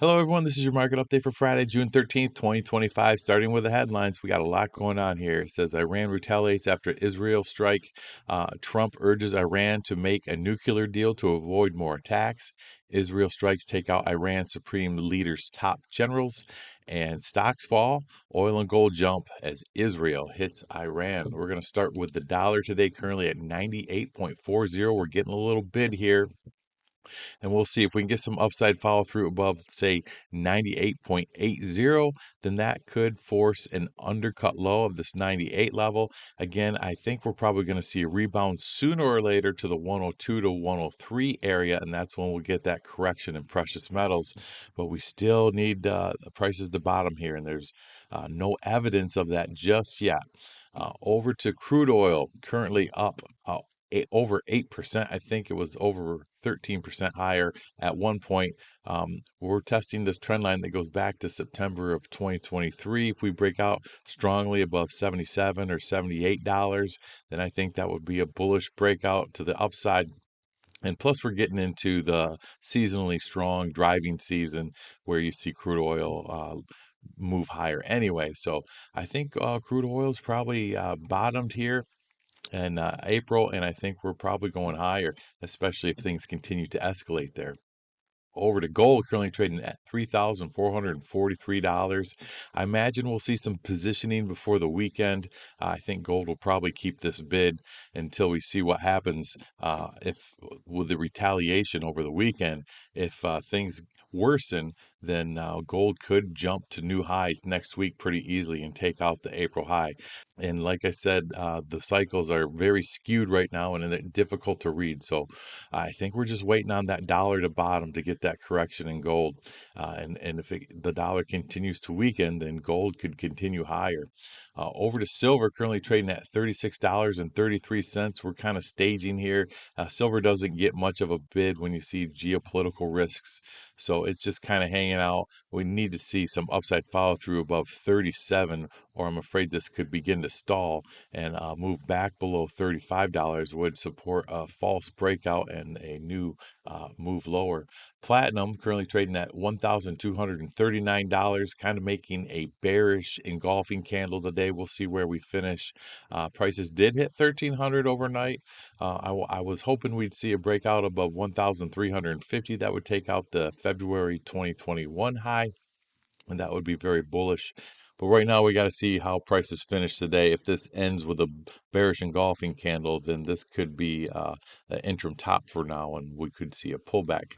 Hello, everyone. This is your market update for Friday, June 13th, 2025. Starting with the headlines, we got a lot going on here. It says Iran retaliates after Israel strike. Trump urges Iran to make a nuclear deal to avoid more attacks. Israel strikes take out Iran's supreme leader's top generals. And stocks fall. Oil and gold jump as Israel hits Iran. We're going to start with the dollar today, currently at 98.40. We're getting a little bid here, and we'll see if we can get some upside follow through above, say, 98.80. Then that could force an undercut low of this 98 level. Again, I think we're probably going to see a rebound sooner or later to the 102 to 103 area, and that's when we'll get that correction in precious metals. But we still need the prices to bottom here, and there's no evidence of that just yet. Over to crude oil, currently up over 8%. I think it was over 13% higher at one point. We're testing this trend line that goes back to September of 2023. If we break out strongly above $77 or $78, then I think that would be a bullish breakout to the upside. And plus, we're getting into the seasonally strong driving season where you see crude oil move higher anyway. So I think crude oil is probably bottomed here in April, and I think we're probably going higher, especially if things continue to escalate there. Over to gold, currently trading at $3,443. I imagine we'll see some positioning before the weekend. I think gold will probably keep this bid until we see what happens if with the retaliation over the weekend. If things worsen, then gold could jump to new highs next week pretty easily and take out the April high. And like I said, the cycles are very skewed right now and they're difficult to read. So I think we're just waiting on that dollar to bottom to get that correction in gold. And if the dollar continues to weaken, then gold could continue higher. Over to silver, currently trading at $36.33. We're kind of staging here. Silver doesn't get much of a bid when you see geopolitical risks. So it's just kind of hanging out. We need to see some upside follow through above 37, or I'm afraid this could begin to stall and move back below $35 would support a false breakout and a new move lower. Platinum currently trading at $1,239, kind of making a bearish engulfing candle today. We'll see where we finish. Prices did hit 1,300 overnight. I was hoping we'd see a breakout above 1,350. That would take out the February 2021 high, and that would be very bullish. But right now, we got to see how prices finish today. If this ends with a bearish engulfing candle, then this could be an interim top for now, and we could see a pullback.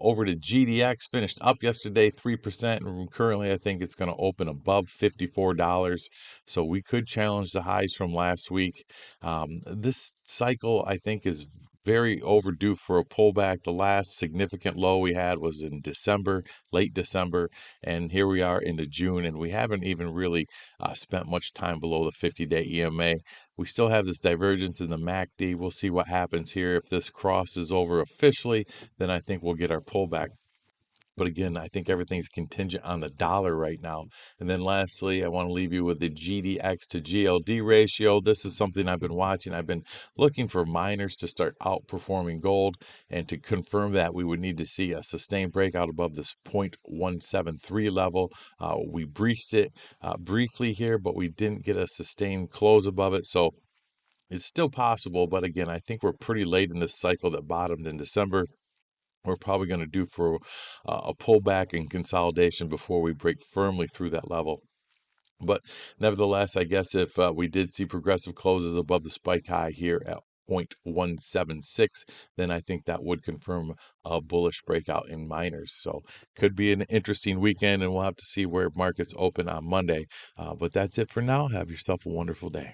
Over to GDX, finished up yesterday 3%, and currently I think it's going to open above $54. So we could challenge the highs from last week. This cycle, I think, is very overdue for a pullback. The last significant low we had was in December, late December, and here we are into June, and we haven't even really spent much time below the 50-day EMA. We still have this divergence in the MACD. We'll see what happens here. If this crosses over officially, then I think we'll get our pullback. But again, I think everything's contingent on the dollar right now. And then lastly, I want to leave you with the GDX to GLD ratio. This is something I've been watching. I've been looking for miners to start outperforming gold. And to confirm that, we would need to see a sustained breakout above this 0.173 level. We breached it briefly here, but we didn't get a sustained close above it. So it's still possible. But again, I think we're pretty late in this cycle that bottomed in December. We're probably going to do for a pullback and consolidation before we break firmly through that level. But nevertheless, I guess if we did see progressive closes above the spike high here at 0.176, then I think that would confirm a bullish breakout in miners. So could be an interesting weekend, and we'll have to see where markets open on Monday. But that's it for now. Have yourself a wonderful day.